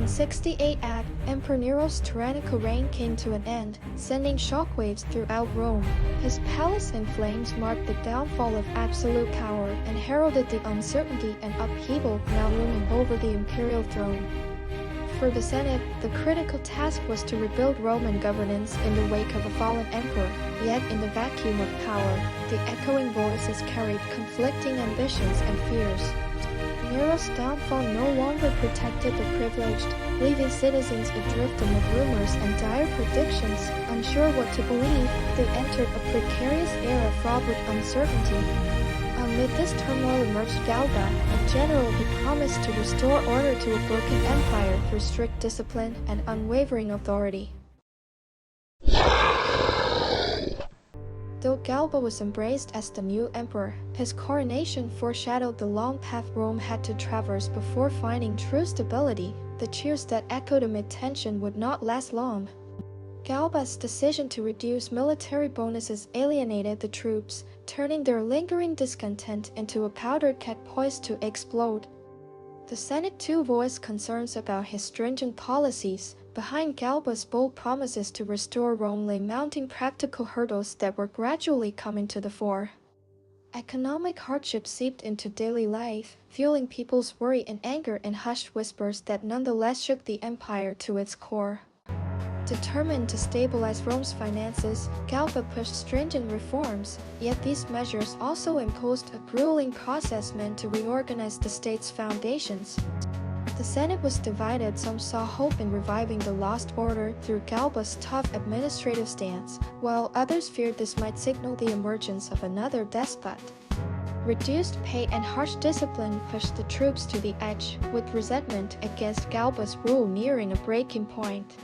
In 68 AD, Emperor Nero's tyrannical reign came to an end, sending shockwaves throughout Rome. His palace in flames marked the downfall of absolute power and heralded the uncertainty and upheaval now looming over the imperial throne. For the Senate, the critical task was to rebuild Roman governance in the wake of a fallen emperor. Yet in the vacuum of power, the echoing voices carried conflicting ambitions and fears. Nero's downfall no longer protected the privileged, leaving citizens adrift amid rumors and dire predictions. Unsure what to believe, they entered a precarious era fraught with uncertainty. Amid this turmoil emerged Galba, a general who promised to restore order to a broken empire through strict discipline and unwavering authority. Though Galba was embraced as the new emperor, his coronation foreshadowed the long path Rome had to traverse before finding true stability. The cheers that echoed amid tension would not last long. Galba's decision to reduce military bonuses alienated the troops, turning their lingering discontent into a powder keg poised to explode. The Senate too voiced concerns about his stringent policies. Behind Galba's bold promises to restore Rome lay mounting practical hurdles that were gradually coming to the fore. Economic hardship seeped into daily life, fueling people's worry and anger in hushed whispers that nonetheless shook the empire to its core. Determined to stabilize Rome's finances, Galba pushed stringent reforms, yet these measures also imposed a grueling process meant to reorganize the state's foundations. The Senate was divided. Some saw hope in reviving the lost order through Galba's tough administrative stance, while others feared this might signal the emergence of another despot. Reduced pay and harsh discipline pushed the troops to the edge, with resentment against Galba's rule nearing a breaking point.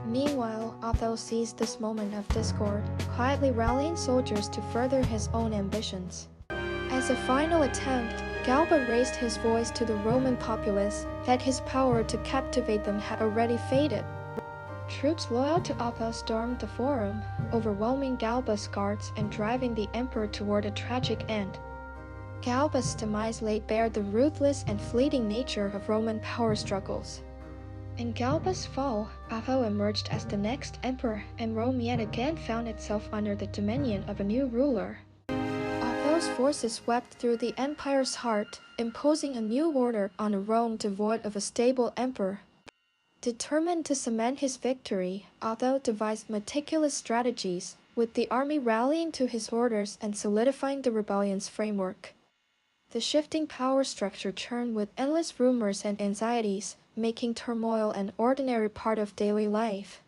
Meanwhile, Otho seized this moment of discord, quietly rallying soldiers to further his own ambitions. As a final attempt, Galba raised his voice to the Roman populace, yet his power to captivate them had already faded. Troops loyal to Otho stormed the forum, overwhelming Galba's guards and driving the emperor toward a tragic end. Galba's demise laid bare the ruthless and fleeting nature of Roman power struggles. In Galba's fall, Otho emerged as the next emperor, and Rome yet again found itself under the dominion of a new ruler. Otho's forces swept through the empire's heart, imposing a new order on a Rome devoid of a stable emperor. Determined to cement his victory, Otho devised meticulous strategies, with the army rallying to his orders and solidifying the rebellion's framework. The shifting power structure churned with endless rumors and anxieties, making turmoil an ordinary part of daily life.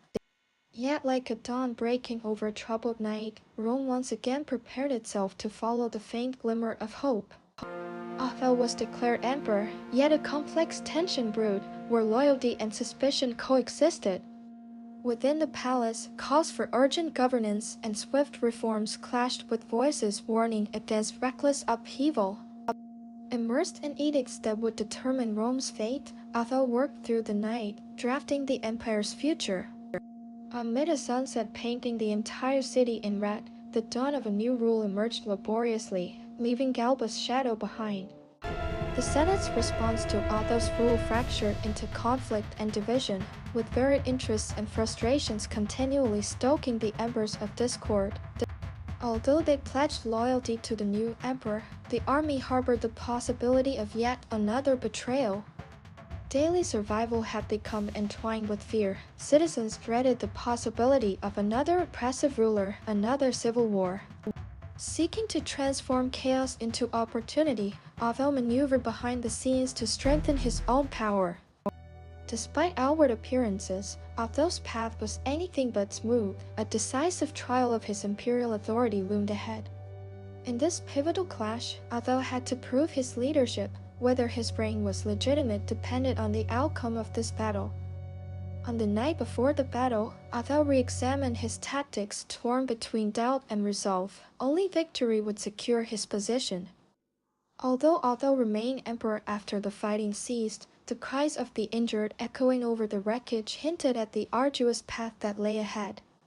Yet like a dawn breaking over a troubled night, Rome once again prepared itself to follow the faint glimmer of hope. Otho was declared emperor, yet a complex tension brewed, where loyalty and suspicion coexisted. Within the palace, calls for urgent governance and swift reforms clashed with voices warning against reckless upheaval. Immersed in edicts that would determine Rome's fate, Otho worked through the night, drafting the empire's future. Amid a sunset painting the entire city in red, the dawn of a new rule emerged laboriously, leaving Galba's shadow behind. The Senate's response to Otho's rule fractured into conflict and division, with varied interests and frustrations continually stoking the embers of discord. Although they pledged loyalty to the new emperor, the army harbored the possibility of yet another betrayal. Daily survival had become entwined with fear. Citizens dreaded the possibility of another oppressive ruler, another civil war. Seeking to transform chaos into opportunity, Otho maneuvered behind the scenes to strengthen his own power. Despite outward appearances, Otho's path was anything but smooth. A decisive trial of his imperial authority loomed ahead. In this pivotal clash, Otho had to prove his leadership. Whether his reign was legitimate depended on the outcome of this battle. On the night before the battle, Otho re-examined his tactics, torn between doubt and resolve. Only victory would secure his position. Although Otho remained emperor after the fighting ceased, the cries of the injured echoing over the wreckage hinted at the arduous path that lay ahead.